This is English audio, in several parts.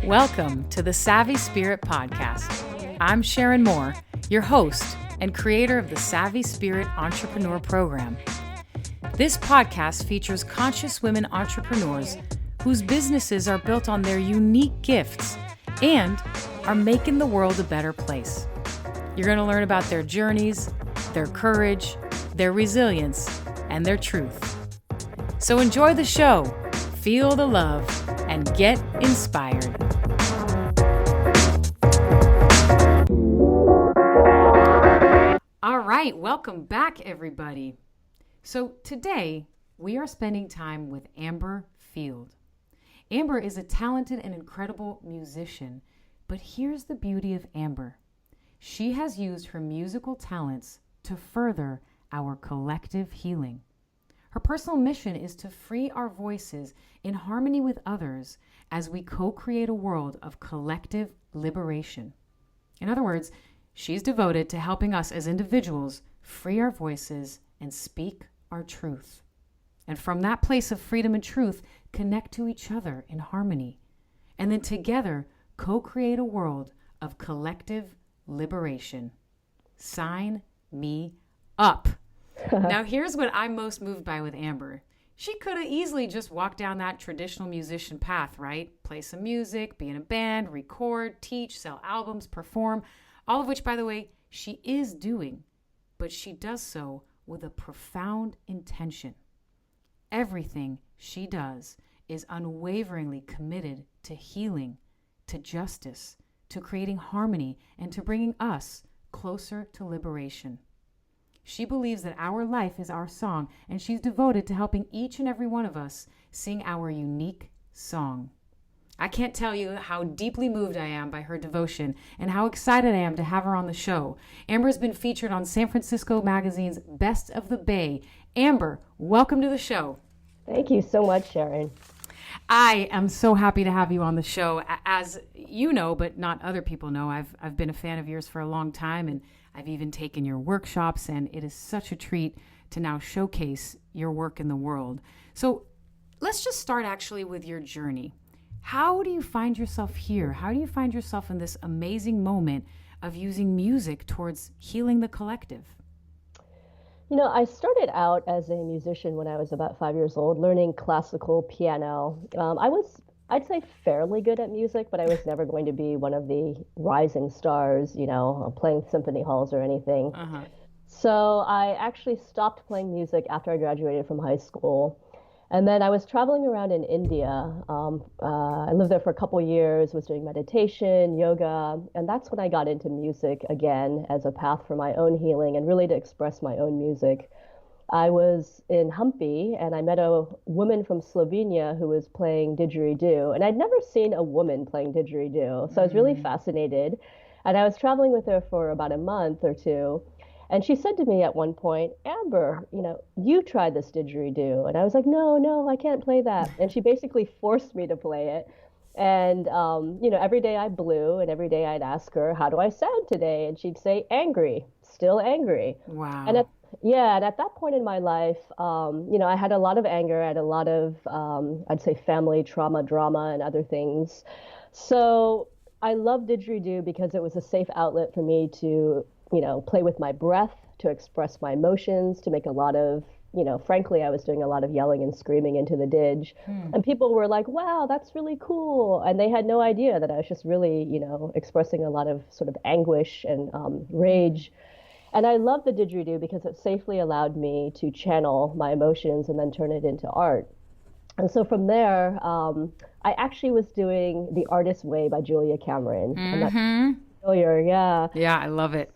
Welcome to the Savvy Spirit Podcast. I'm Sharon Moore, your host and creator of the Savvy Spirit Entrepreneur Program. This podcast features conscious women entrepreneurs whose businesses are built on their unique gifts and are making the world a better place. You're going to learn about their journeys, their courage, their resilience, and their truth. So enjoy the show, feel the love, and get inspired. All right, welcome back, everybody. So today, we are spending time with Amber Field. Amber is a talented and incredible musician, but here's the beauty of Amber. She has used her musical talents to further our collective healing. Her personal mission is to free our voices in harmony with others as we co-create a world of collective liberation. In other words, she's devoted to helping us as individuals free our voices and speak our truth. And from that place of freedom and truth, connect to each other in harmony. And then together, co-create a world of collective liberation. Sign me up. Now, here's what I'm most moved by with Amber. She could have easily just walked down that traditional musician path, right? Play some music, be in a band, record, teach, sell albums, perform, all of which, by the way, she is doing. But she does so with a profound intention. Everything she does is unwaveringly committed to healing, to justice, to creating harmony, and to bringing us closer to liberation. She believes that our life is our song, and she's devoted to helping each and every one of us sing our unique song. I can't tell you how deeply moved I am by her devotion and how excited I am to have her on the show. Amber has been featured on San Francisco Magazine's Best of the Bay. Amber, welcome to the show. Thank you so much, Sharon. I am so happy to have you on the show. As you know, but not other people know, I've been a fan of yours for a long time, and I've even taken your workshops, and it is such a treat to now showcase your work in the world. So let's just start actually with your journey. How do you find yourself here? How do you find yourself in this amazing moment of using music towards healing the collective? You know, I started out as a musician when I was about 5 years old, learning classical piano. I'd say, fairly good at music, but I was never going to be one of the rising stars, playing symphony halls or anything. So I actually stopped playing music after I graduated from high school. And then I was traveling around in India. I lived there for a couple years, was doing meditation, yoga, and that's when I got into music again as a path for my own healing and really to express my own music. I was in Hampi and I met a woman from Slovenia who was playing didgeridoo, and I'd never seen a woman playing didgeridoo, so I was really fascinated. And I was traveling with her for about a month or two. And she said to me at one point, Amber, you try this didgeridoo. And I was like, no, I can't play that. And she basically forced me to play it. And, every day I blew, and every day I'd ask her, how do I sound today? And she'd say, angry, still angry. Wow. And at that point in my life, I had a lot of anger. I had a lot of, I'd say, family trauma, drama, and other things. So I loved didgeridoo because it was a safe outlet for me to play with my breath, to express my emotions, to make a lot of, frankly, I was doing a lot of yelling and screaming into the didge. And people were like, wow, that's really cool. And they had no idea that I was just really, expressing a lot of sort of anguish and rage. And I love the didgeridoo because it safely allowed me to channel my emotions and then turn it into art. And so from there, I actually was doing The Artist's Way by Julia Cameron. I'm not familiar, yeah. Yeah, I love it.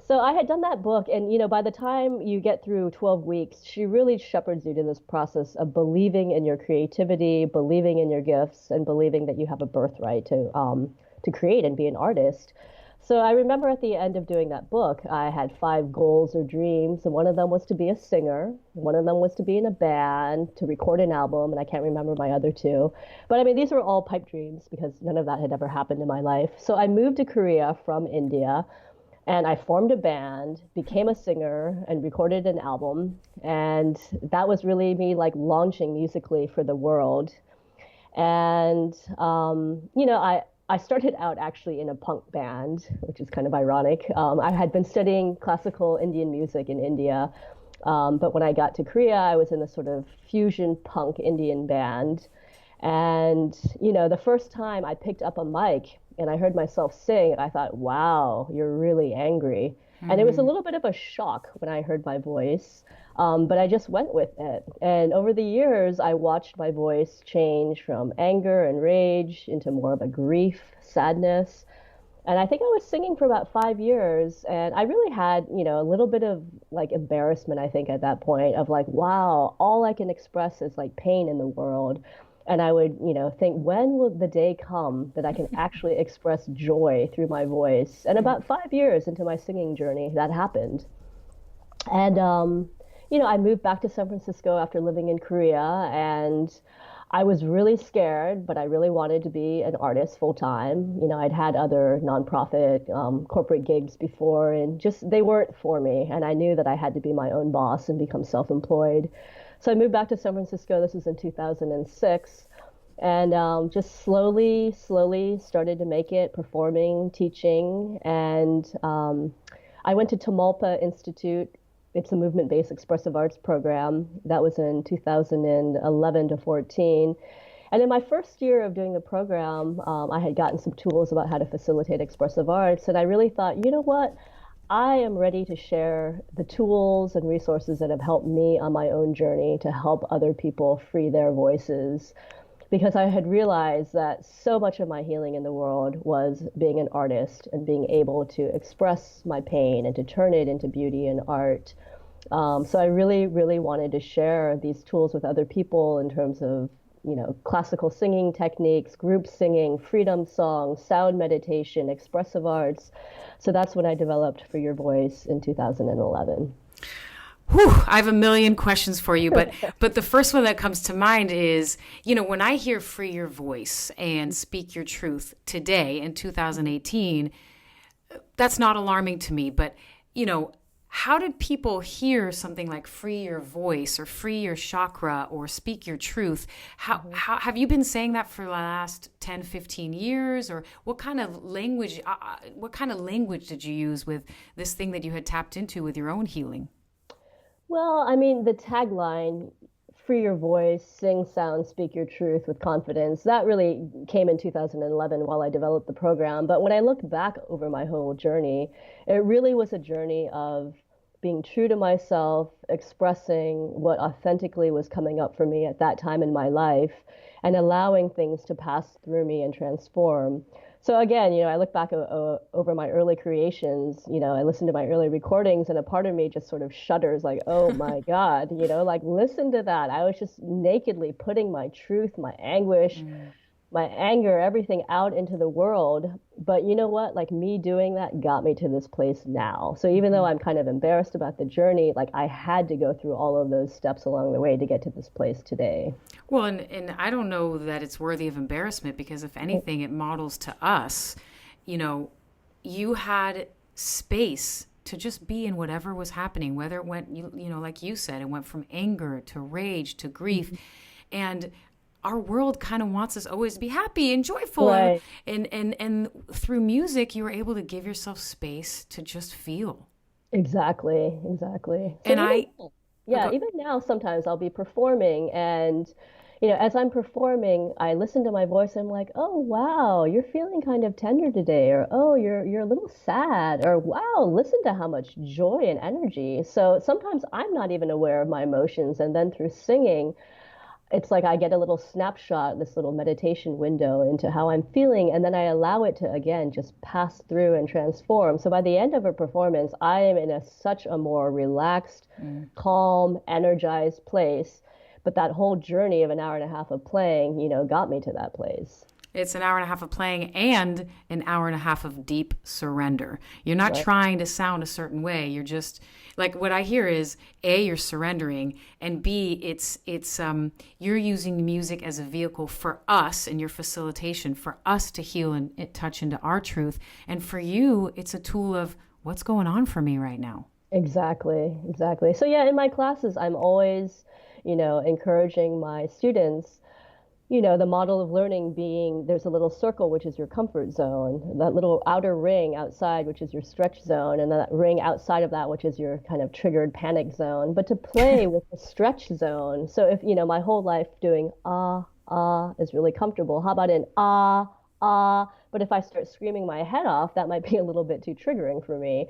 So I had done that book, and by the time you get through 12 weeks, she really shepherds you to this process of believing in your creativity, believing in your gifts, and believing that you have a birthright to create and be an artist. So I remember at the end of doing that book, I had 5 goals or dreams, and one of them was to be a singer, one of them was to be in a band, to record an album, and I can't remember my other 2. But I mean, these were all pipe dreams because none of that had ever happened in my life. So I moved to Korea from India. And I formed a band, became a singer, and recorded an album. And that was really me like launching musically for the world. And, I started out actually in a punk band, which is kind of ironic. I had been studying classical Indian music in India, but when I got to Korea, I was in a sort of fusion punk Indian band. And, the first time I picked up a mic and I heard myself sing, I thought, wow, you're really angry. And it was a little bit of a shock when I heard my voice, but I just went with it. And over the years, I watched my voice change from anger and rage into more of a grief, sadness. And I think I was singing for about 5 years, and I really had, a little bit of like embarrassment, I think, at that point of like, wow, all I can express is like pain in the world. And I would, think, when will the day come that I can actually express joy through my voice? And about 5 years into my singing journey, that happened. And, I moved back to San Francisco after living in Korea, and I was really scared, but I really wanted to be an artist full time. I'd had other nonprofit, corporate gigs before, and just they weren't for me. And I knew that I had to be my own boss and become self-employed. So I moved back to San Francisco. This was in 2006, and just slowly started to make it, performing, teaching, and I went to Tamalpa Institute. It's a movement-based expressive arts program. That was in 2011 to 14. And in my first year of doing the program, I had gotten some tools about how to facilitate expressive arts. And I really thought, you know what? I am ready to share the tools and resources that have helped me on my own journey to help other people free their voices, because I had realized that so much of my healing in the world was being an artist and being able to express my pain and to turn it into beauty and art. So I really, really wanted to share these tools with other people in terms of, classical singing techniques, group singing, freedom songs, sound meditation, expressive arts. So that's when I developed For Your Voice in 2011. Whew, I have a million questions for you, but the first one that comes to mind is, when I hear free your voice and speak your truth today in 2018, that's not alarming to me. But, how did people hear something like free your voice or free your chakra or speak your truth? How have you been saying that for the last 10, 15 years? Or what kind of language did you use with this thing that you had tapped into with your own healing? Well, I mean, the tagline, free your voice, sing, sound, speak your truth with confidence, that really came in 2011 while I developed the program. But when I look back over my whole journey, it really was a journey of being true to myself, expressing what authentically was coming up for me at that time in my life, and allowing things to pass through me and transform. So again, I look back over my early creations, I listen to my early recordings, and a part of me just sort of shudders like, oh my God, like listen to that. I was just nakedly putting my truth, my anguish, my anger, everything out into the world. But you know what? Like me doing that got me to this place now. So even though I'm kind of embarrassed about the journey, like I had to go through all of those steps along the way to get to this place today. Well, and I don't know that it's worthy of embarrassment because if anything, it models to us, you know, you had space to just be in whatever was happening, whether it went, like you said, it went from anger to rage to grief. And our world kind of wants us always to be happy and joyful. Right. And through music, you were able to give yourself space to just feel. Exactly, exactly. So And even, I, yeah, okay, even now sometimes I'll be performing and as I'm performing, I listen to my voice and I'm like, "Oh, wow, you're feeling kind of tender today," or "Oh, you're a little sad," or "Wow, listen to how much joy and energy." So sometimes I'm not even aware of my emotions and then through singing, it's like I get a little snapshot, this little meditation window into how I'm feeling, and then I allow it to again just pass through and transform. So by the end of a performance, I am in such a more relaxed, calm, energized place. But that whole journey of an hour and a half of playing, got me to that place. it's an hour and a half of playing and an hour and a half of deep surrender. You're not Right. trying to sound a certain way. You're just like what I hear is A, you're surrendering, and B, it's you're using music as a vehicle for us and your facilitation for us to heal and touch into our truth. And for you, it's a tool of what's going on for me right now. Exactly, exactly. So yeah, in my classes, I'm always, encouraging my students, the model of learning being there's a little circle, which is your comfort zone, that little outer ring outside, which is your stretch zone, and that ring outside of that, which is your kind of triggered panic zone. But to play with the stretch zone. So if, my whole life doing is really comfortable, how about an But if I start screaming my head off, that might be a little bit too triggering for me.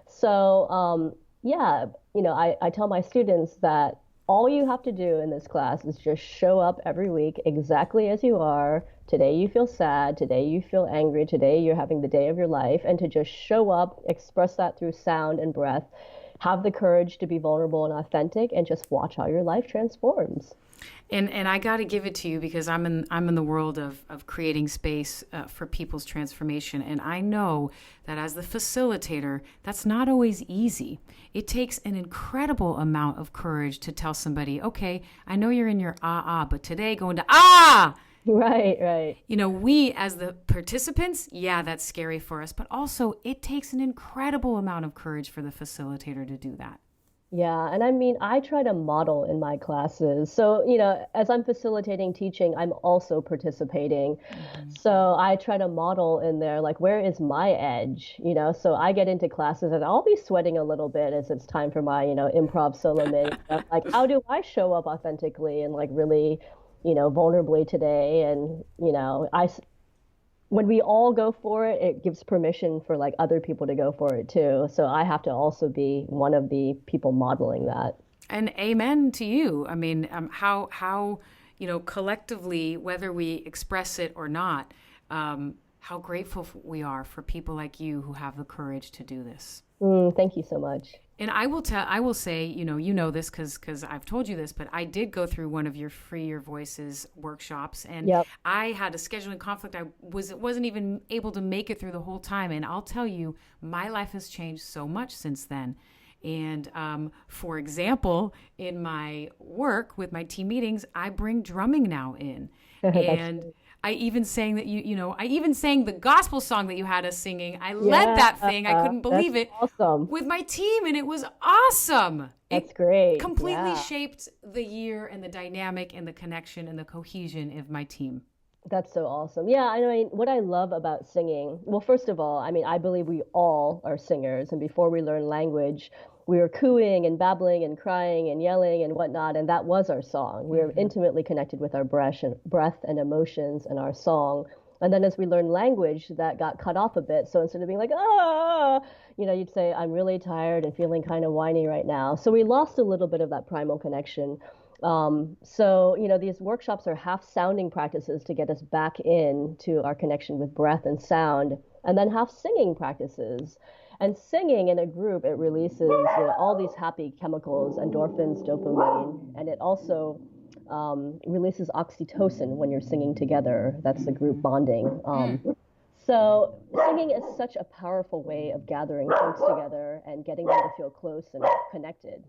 So, yeah, I tell my students that all you have to do in this class is just show up every week exactly as you are. Today you feel sad. Today you feel angry. Today you're having the day of your life. And to just show up, express that through sound and breath, have the courage to be vulnerable and authentic, and just watch how your life transforms. And I got to give it to you because I'm in the world of creating space for people's transformation, and I know that as the facilitator, that's not always easy. It takes an incredible amount of courage to tell somebody, okay, I know you're in your but today going to Right, right. We as the participants, yeah, that's scary for us, but also it takes an incredible amount of courage for the facilitator to do that. Yeah, and I mean, I try to model in my classes. So, as I'm facilitating teaching, I'm also participating. Mm-hmm. So I try to model in there, like, where is my edge? So I get into classes and I'll be sweating a little bit as it's time for my, improv solo mini. Like, how do I show up authentically and like really, vulnerably today? And, when we all go for it, it gives permission for like other people to go for it too. So I have to also be one of the people modeling that. And amen to you. I mean, how collectively, whether we express it or not, how grateful we are for people like you who have the courage to do this. Thank you so much. And I will say, you know this because I've told you this, but I did go through one of your Free Your Voices workshops, and Yep. I had a scheduling conflict. I wasn't even able to make it through the whole time. And I'll tell you, my life has changed so much since then. And for example, in my work with my team meetings, I bring drumming now in, and I even sang that I even sang the gospel song that you had us singing. I led that thing. I couldn't believe it. Awesome. With my team, and it was awesome. That's great. Completely shaped the year and the dynamic and the connection and the cohesion of my team. That's so awesome. Yeah, I mean, what I love about singing, well, first of all, I mean, I believe we all are singers. And before we learn language, we were cooing and babbling and crying and yelling and whatnot. And that was our song. We were intimately connected with our breath and emotions and our song. And then as we learned language, that got cut off a bit. So instead of being like, you'd say, I'm really tired and feeling kind of whiny right now. So we lost a little bit of that primal connection. So, these workshops are half sounding practices to get us back into our connection with breath and sound, and then half singing practices. And singing in a group, it releases all these happy chemicals, endorphins, dopamine, and it also releases oxytocin when you're singing together. That's the group bonding. So singing is such a powerful way of gathering folks together and getting them to feel close and connected.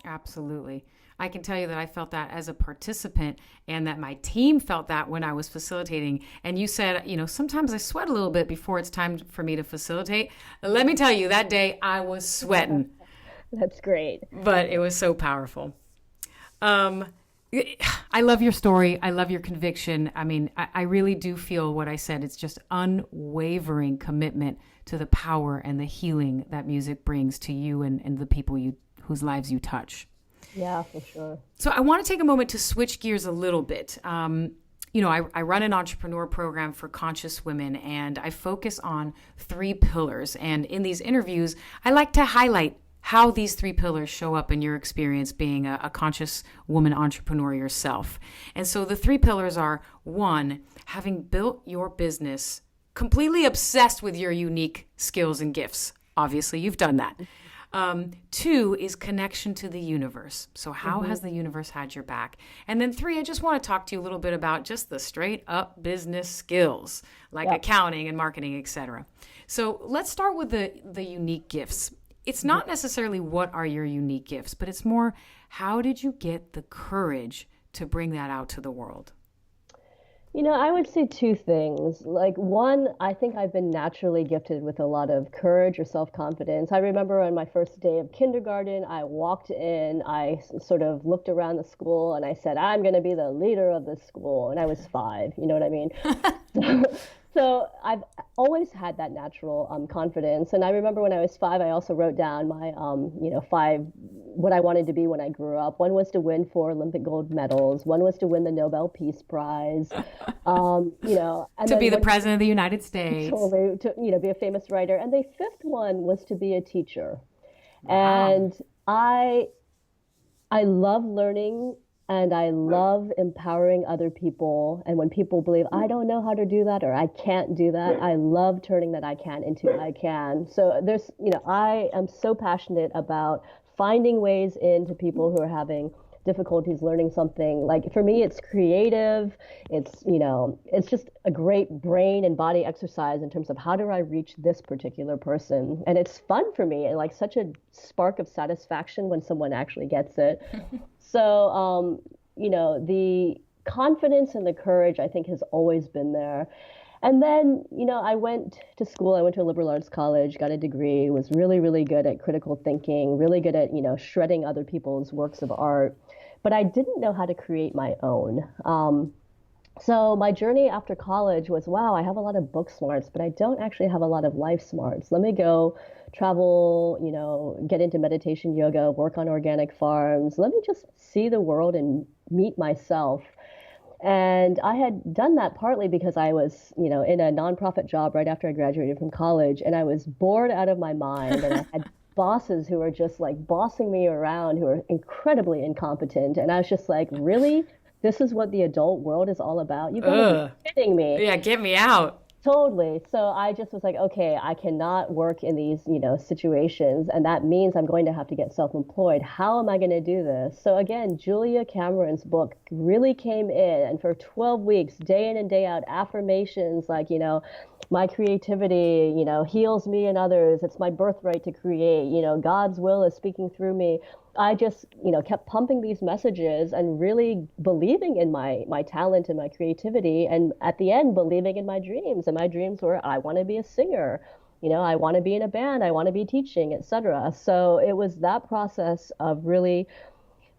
Absolutely. I can tell you that I felt that as a participant and that my team felt that when I was facilitating. And you said, sometimes I sweat a little bit before it's time for me to facilitate. Let me tell you, that day I was sweating. That's great. But it was so powerful. I love your story. I love your conviction. I mean, I really do feel what I said. It's just unwavering commitment to the power and the healing that music brings to you and the people whose lives you touch. Yeah, for sure. So I want to take a moment to switch gears a little bit. I run an entrepreneur program for conscious women, and I focus on 3 pillars. And in these interviews, I like to highlight how these 3 pillars show up in your experience being a conscious woman entrepreneur yourself. And so the 3 pillars are: 1, having built your business completely obsessed with your unique skills and gifts. Obviously, you've done that. 2 is connection to the universe. So how has the universe had your back? And then 3, I just want to talk to you a little bit about just the straight up business skills, like accounting and marketing, etc. So let's start with the unique gifts. It's not necessarily what are your unique gifts, but it's more, how did you get the courage to bring that out to the world? I would say two things. Like, one, I think I've been naturally gifted with a lot of courage or self-confidence. I remember on my first day of kindergarten, I walked in, sort of looked around the school, and I said, I'm going to be the leader of this school. And I was 5, you know what I mean? So I've always had that natural confidence. And I remember when I was 5, I also wrote down my, 5, what I wanted to be when I grew up. One was to win 4 Olympic gold medals. One was to win the Nobel Peace Prize. And To be then the one president of the United States. totally to, be a famous writer. And the fifth one was to be a teacher. Wow. And I I love learning and I love empowering other people. And when people believe, I don't know how to do that or I can't do that, I love turning that I can into I can. So I am so passionate about finding ways into people who are having difficulties learning something. Like for me, it's creative. It's just a great brain and body exercise in terms of how do I reach this particular person. And it's fun for me and like such a spark of satisfaction when someone actually gets it. So, the confidence and the courage, I think, has always been there. And then, I went to school. I went to a liberal arts college, got a degree, was really, really good at critical thinking, really good at, shredding other people's works of art. But I didn't know how to create my own. So my journey after college was, wow, I have a lot of book smarts, but I don't actually have a lot of life smarts. Let me go travel, get into meditation yoga, work on organic farms. Let me just see the world and meet myself. And I had done that partly because I was, in a nonprofit job right after I graduated from college, and I was bored out of my mind, and I had bosses who were just like bossing me around who were incredibly incompetent. And I was just like, really? This is what the adult world is all about? You've got to be Ugh. kidding me. Yeah, get me out. Totally. So I just was like, okay, I cannot work in these, situations, and that means I'm going to have to get self-employed. How am I going to do this? So again, Julia Cameron's book really came in, and for 12 weeks, day in and day out, affirmations like, my creativity, heals me and others. It's my birthright to create. God's will is speaking through me. I just, kept pumping these messages and really believing in my talent and my creativity, and at the end, believing in my dreams. And my dreams were, I want to be a singer. I want to be in a band. I want to be teaching, etc. So it was that process of really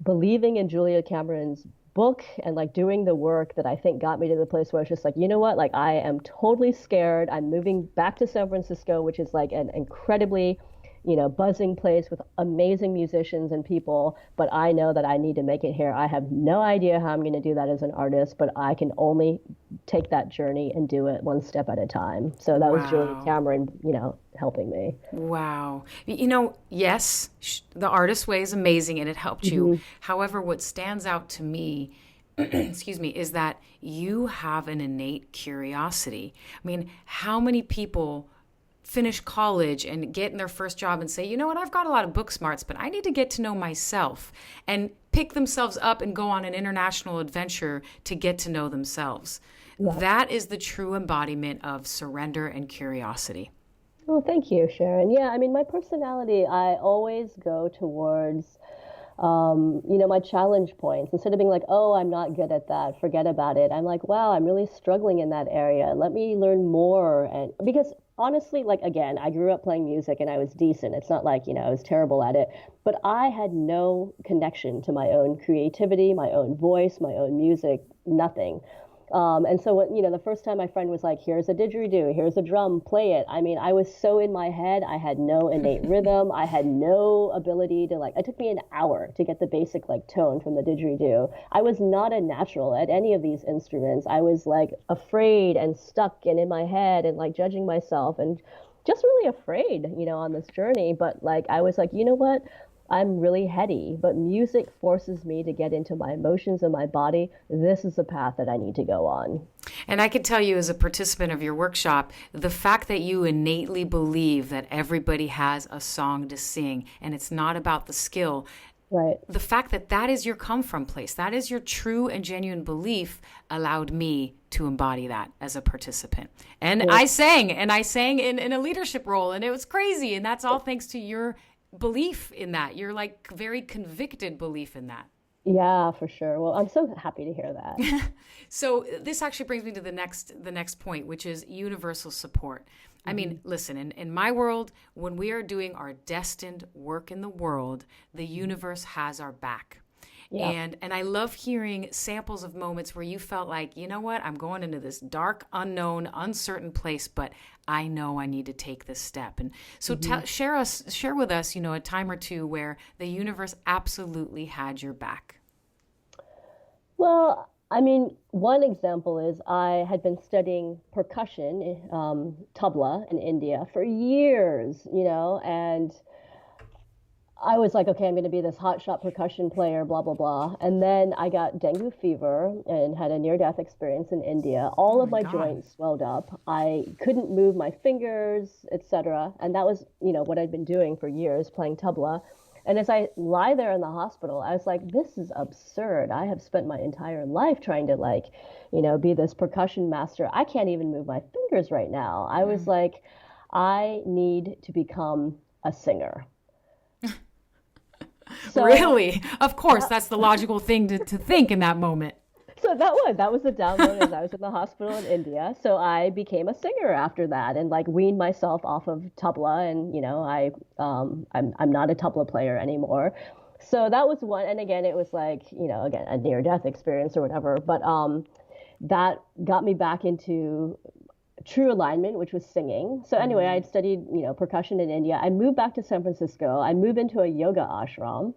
believing in Julia Cameron's book and like doing the work that I think got me to the place where I was just like, you know what? Like I am totally scared. I'm moving back to San Francisco, which is like an incredibly, buzzing place with amazing musicians and people, but I know that I need to make it here. I have no idea how I'm going to do that as an artist, but I can only take that journey and do it one step at a time. So that was Julia Wow. Cameron, helping me. Wow. Yes, the artist way is amazing and it helped you. Hmm. However, what stands out to me, excuse me, is that you have an innate curiosity. I mean, how many people finish college and get in their first job and say, you know what, I've got a lot of book smarts, but I need to get to know myself and pick themselves up and go on an international adventure to get to know themselves. Yeah. That is the true embodiment of surrender and curiosity. Well, thank you, Sharon. Yeah, I mean, my personality, I always go towards, my challenge points. Instead of being like, oh, I'm not good at that, forget about it. I'm like, wow, I'm really struggling in that area. Let me learn more. And because honestly, like, again, I grew up playing music and I was decent. It's not like, I was terrible at it, but I had no connection to my own creativity, my own voice, my own music, nothing. And so the first time my friend was like, here's a didgeridoo, here's a drum, play it. I mean, I was so in my head. I had no innate rhythm. I had no ability to like, it took me an hour to get the basic like tone from the didgeridoo. I was not a natural at any of these instruments. I was like afraid and stuck and in my head and like judging myself and just really afraid, on this journey. But like, I was like, you know what? I'm really heady, but music forces me to get into my emotions and my body. This is the path that I need to go on. And I can tell you, as a participant of your workshop, the fact that you innately believe that everybody has a song to sing and it's not about the skill, Right. the fact that that is your come from place, that is your true and genuine belief, allowed me to embody that as a participant. And Yeah. I sang in a leadership role, and it was crazy. And that's all thanks to your belief in that. You're like very convicted belief in that. Yeah, for sure. Well, I'm so happy to hear that. So this actually brings me to the next point, which is universal support. I mean, Hmm. listen, in my world, when we are doing our destined work in the world, the universe has our back. Yeah. And I love hearing samples of moments where you felt like, you know what, I'm going into this dark, unknown, uncertain place, but I know I need to take this step. And so Hmm. share with us, a time or two where the universe absolutely had your back. Well, I mean, one example is I had been studying percussion, tabla in India for years, and I was like, okay, I'm going to be this hotshot percussion player, blah, blah, blah. And then I got dengue fever and had a near-death experience in India. Oh All of my my God. joints swelled up. I couldn't move my fingers, etc. And that was, what I'd been doing for years, playing tabla. And as I lie there in the hospital, I was like, this is absurd. I have spent my entire life trying to like, be this percussion master. I can't even move my fingers right now. I was like, I need to become a singer. So Really? Of course, that that's the logical thing to think in that moment. So that was the download as I was in the hospital in India. So I became a singer after that and like weaned myself off of tabla and I'm not a tabla player anymore. So that was one, and again it was like, again a near death experience or whatever, but that got me back into true alignment, which was singing. So anyway, Mm. I'd studied, percussion in India. I moved back to San Francisco. I moved into a yoga ashram.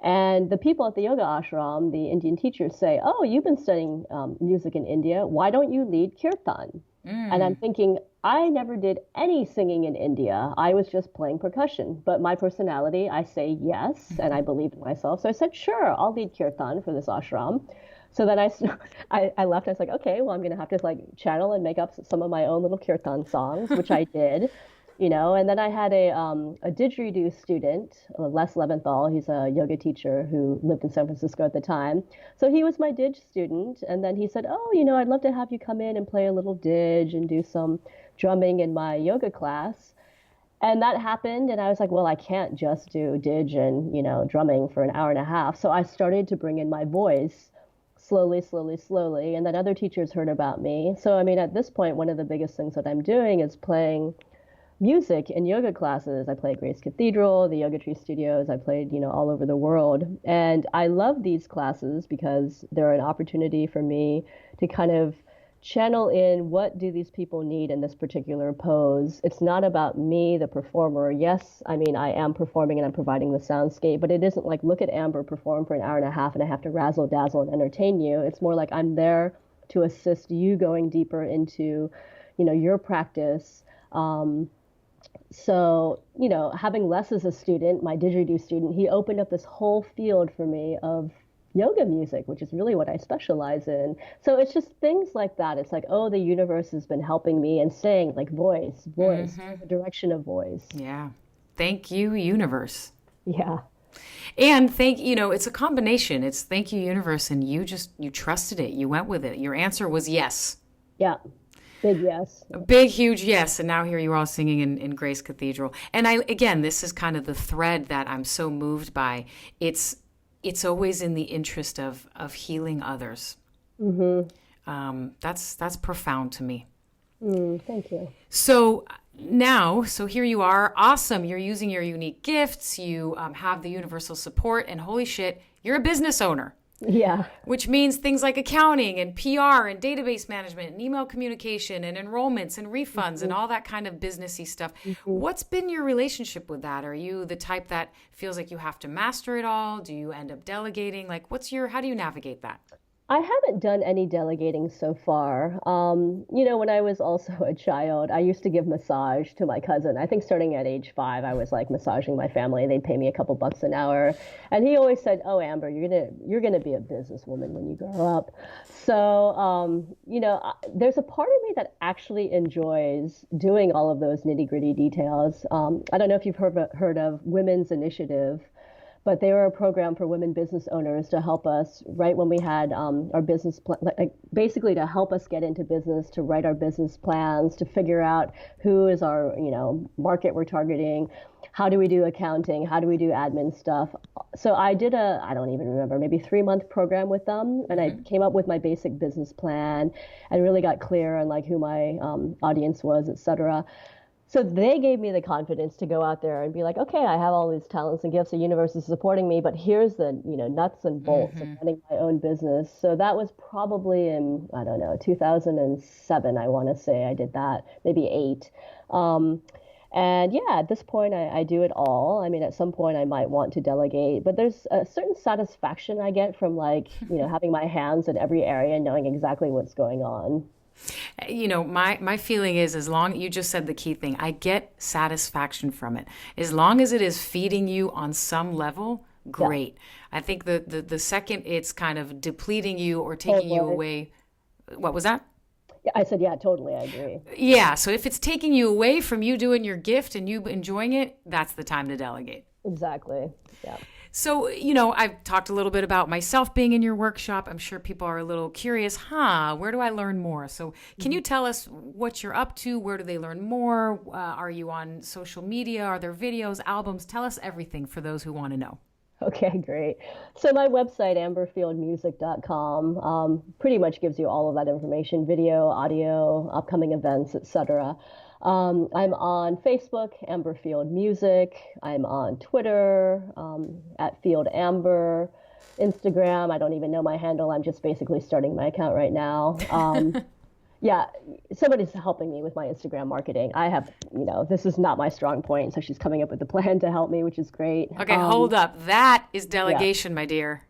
And the people at the yoga ashram, the Indian teachers say, "Oh, you've been studying music in India. Why don't you lead kirtan?" And I'm Mm. thinking, I never did any singing in India. I was just playing percussion. But my personality, I say yes, and I believe in myself. So I said, sure, I'll lead kirtan for this ashram. So then I left. I was like, okay, well, I'm going to have to like channel and make up some of my own little kirtan songs, which I did. And then I had a didgeridoo student, Les Leventhal. He's a yoga teacher who lived in San Francisco at the time. So he was my didge student, and then he said, "Oh, I'd love to have you come in and play a little didge and do some drumming in my yoga class." And that happened, and I was like, "Well, I can't just do didge and, drumming for an hour and a half." So I started to bring in my voice slowly, slowly, slowly, and then other teachers heard about me. So I mean, at this point, one of the biggest things that I'm doing is playing music in yoga classes. I played Grace Cathedral, the Yoga Tree Studios. I played, all over the world. And I love these classes because they're an opportunity for me to kind of channel in what do these people need in this particular pose. It's not about me, the performer. Yes, I mean, I am performing and I'm providing the soundscape, but it isn't like, look at Amber perform for an hour and a half and I have to razzle dazzle and entertain you. It's more like I'm there to assist you going deeper into, your practice. So, having Les as a student, my didgeridoo student, he opened up this whole field for me of yoga music, which is really what I specialize in. So it's just things like that. It's like, oh, the universe has been helping me and saying like voice, voice, go the direction of voice. Yeah. Thank you, universe. Yeah. And it's a combination. It's thank you, universe, and you trusted it. You went with it. Your answer was yes. Yeah. Big yes. A big, huge yes. And now here you are all singing in Grace Cathedral. And again, this is kind of the thread that I'm so moved by. It's always in the interest of healing others. Mm-hmm. That's profound to me. Thank you. So here you are. Awesome. You're using your unique gifts. You have the universal support. And holy shit, you're a business owner, Yeah. which means things like accounting and PR and database management and email communication and enrollments and refunds and all that kind of businessy stuff. Mm-hmm. What's been your relationship with that? Are you the type that feels like you have to master it all? Do you end up delegating? Like, how do you navigate that? I haven't done any delegating so far. When I was also a child, I used to give massage to my cousin. I think starting at age 5, I was like massaging my family. They'd pay me a couple bucks an hour, and he always said, "Oh, Amber, you're gonna be a businesswoman when you grow up." So, there's a part of me that actually enjoys doing all of those nitty gritty details. I don't know if you've heard of Women's Initiative, but they were a program for women business owners to help us right when we had our business plan, like basically to help us get into business, to write our business plans, to figure out who is our, market we're targeting, how do we do accounting, how do we do admin stuff. So I did I don't even remember, maybe 3 month program with them, and I Hmm. came up with my basic business plan and really got clear on like who my audience was, et cetera. So they gave me the confidence to go out there and be like, okay, I have all these talents and gifts. The universe is supporting me, but here's the, nuts and bolts of Hmm. running my own business. So that was probably in, I don't know, 2007, I want to say I did that, maybe eight. Um, and yeah, at this point, I do it all. I mean, at some point, I might want to delegate, but there's a certain satisfaction I get from like, having my hands in every area and knowing exactly what's going on. My feeling is, as long you just said the key thing, I get satisfaction from it. As long as it is feeding you on some level, Yeah, great. I think the second it's kind of depleting you or taking you totally. away, what was that? Yeah, I said, yeah, totally. I agree. Yeah, so if it's taking you away from you doing your gift and you enjoying it, that's the time to delegate. Exactly. Yeah. So, I've talked a little bit about myself being in your workshop. I'm sure people are a little curious, where do I learn more? So, can you tell us what you're up to? Where do they learn more? Are you on social media? Are there videos, albums? Tell us everything for those who want to know. Okay, great. So my website, amberfieldmusic.com, pretty much gives you all of that information, video, audio, upcoming events, etc. I'm on Facebook, Amber Field Music. I'm on Twitter, at Field Amber. Instagram, I don't even know my handle. I'm just basically starting my account right now. Yeah, somebody's helping me with my Instagram marketing. I have, this is not my strong point, so she's coming up with a plan to help me, which is great. Okay, hold up. That is Yeah. delegation, my dear.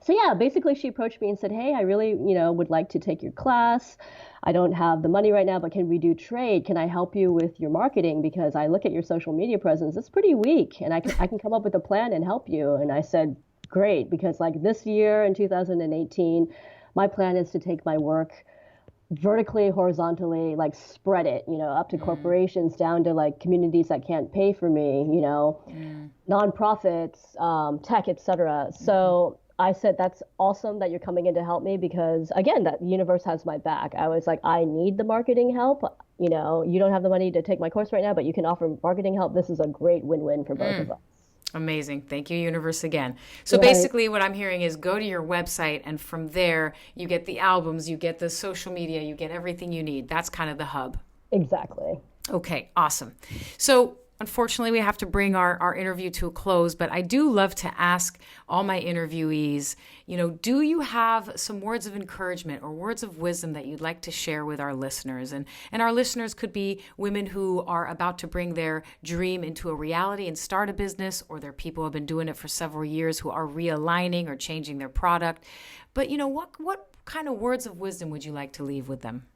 So yeah, basically she approached me and said, "Hey, I really, would like to take your class. I don't have the money right now, but can we do trade? Can I help you with your marketing because I look at your social media presence, it's pretty weak, and I can come up with a plan and help you." And I said, "Great, because like this year in 2018, my plan is to take my work vertically, horizontally, like spread it, up to Mm, corporations, down to like communities that can't pay for me, mm, nonprofits, tech, etc." mhm. So I said, "That's awesome that you're coming in to help me because, again, that the universe has my back." I was like, "I need the marketing help. You don't have the money to take my course right now, but you can offer marketing help. This is a great win-win for both of us." Amazing. Thank you, universe, again. So Right. basically, what I'm hearing is go to your website, and from there, you get the albums, you get the social media, you get everything you need. That's kind of the hub. Exactly. Okay, awesome. So, unfortunately, we have to bring our interview to a close, but I do love to ask all my interviewees, do you have some words of encouragement or words of wisdom that you'd like to share with our listeners? And our listeners could be women who are about to bring their dream into a reality and start a business, or they're people who have been doing it for several years who are realigning or changing their product. But, what kind of words of wisdom would you like to leave with them?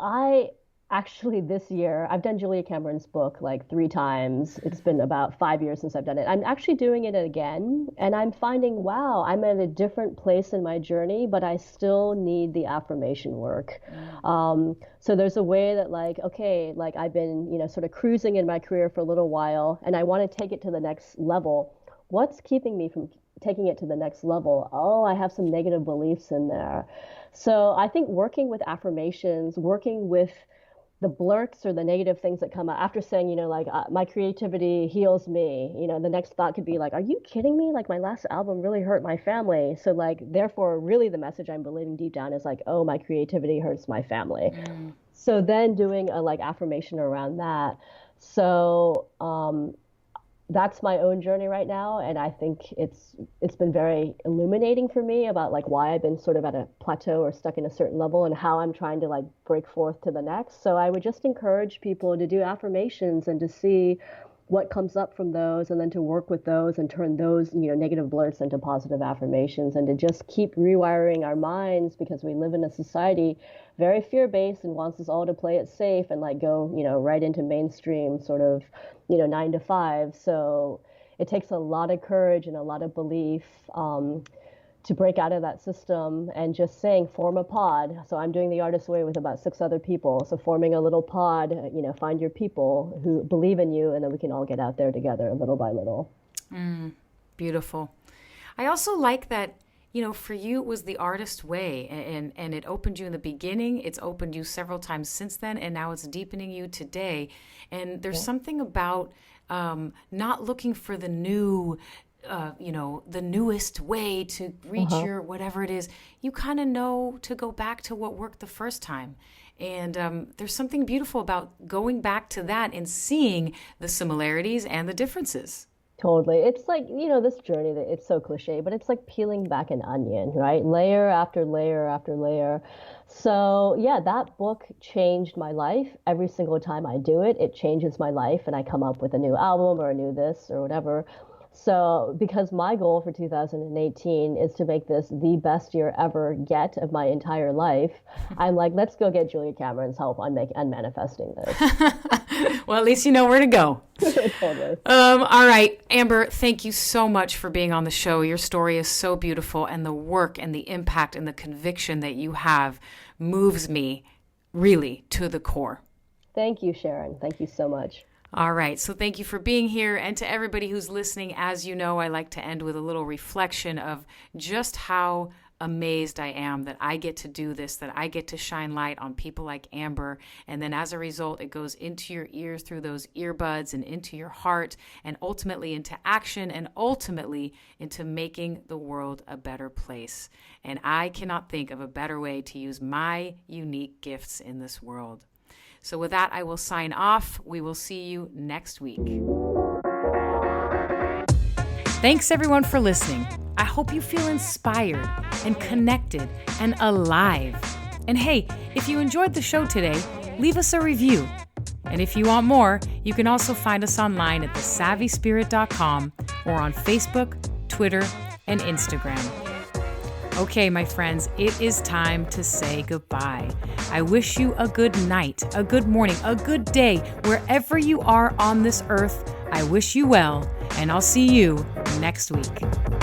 I actually this year, I've done Julia Cameron's book like 3 times. It's been about 5 years since I've done it. I'm actually doing it again, and I'm finding, wow, I'm at a different place in my journey, but I still need the affirmation work. Mm, So there's a way that, like, okay, like I've been, sort of cruising in my career for a little while, and I want to take it to the next level. What's keeping me from taking it to the next level? Oh, I have some negative beliefs in there. So I think working with affirmations, working with the blurts or the negative things that come out after saying, like, my creativity heals me, the next thought could be like, are you kidding me? Like, my last album really hurt my family. So, like, therefore, really the message I'm believing deep down is like, oh, my creativity hurts my family. mm. So then doing a like affirmation around that. So, that's my own journey right now, and I think it's been very illuminating for me about like why I've been sort of at a plateau or stuck in a certain level and how I'm trying to like break forth to the next. So I would just encourage people to do affirmations and to see what comes up from those, and then to work with those and turn those, negative blurts into positive affirmations, and to just keep rewiring our minds because we live in a society very fear-based and wants us all to play it safe and like go, right into mainstream sort of, 9 to 5. So it takes a lot of courage and a lot of belief, to break out of that system and just saying, form a pod. So I'm doing the artist way with about 6 other people. So forming a little pod, find your people who believe in you, and then we can all get out there together little by little. Beautiful. I also like that, for you it was the artist way, and it opened you in the beginning. It's opened you several times since then, and now it's deepening you today. And there's something about not looking for the new, the newest way to reach your whatever it is. You kind of know to go back to what worked the first time. And there's something beautiful about going back to that and seeing the similarities and the differences. Totally. It's like, this journey that it's so cliche, but it's like peeling back an onion, right? Layer after layer after layer. So, yeah, that book changed my life. Every single time I do it, it changes my life, and I come up with a new album or a new this or whatever. So, because my goal for 2018 is to make this the best year ever yet of my entire life, I'm like, let's go get Julia Cameron's help on manifesting this. Well, at least you know where to go. Totally. All right, Amber, thank you so much for being on the show. Your story is so beautiful, and the work and the impact and the conviction that you have moves me really to the core. Thank you, Sharon. Thank you so much. All right. So thank you for being here. And to everybody who's listening, as you know, I like to end with a little reflection of just how amazed I am that I get to do this, that I get to shine light on people like Amber. And then as a result, it goes into your ears through those earbuds and into your heart, and ultimately into action, and ultimately into making the world a better place. And I cannot think of a better way to use my unique gifts in this world. So with that, I will sign off. We will see you next week. Thanks everyone for listening. I hope you feel inspired and connected and alive. And hey, if you enjoyed the show today, leave us a review. And if you want more, you can also find us online at thesavvyspirit.com or on Facebook, Twitter, and Instagram. Okay, my friends, it is time to say goodbye. I wish you a good night, a good morning, a good day, wherever you are on this earth. I wish you well, and I'll see you next week.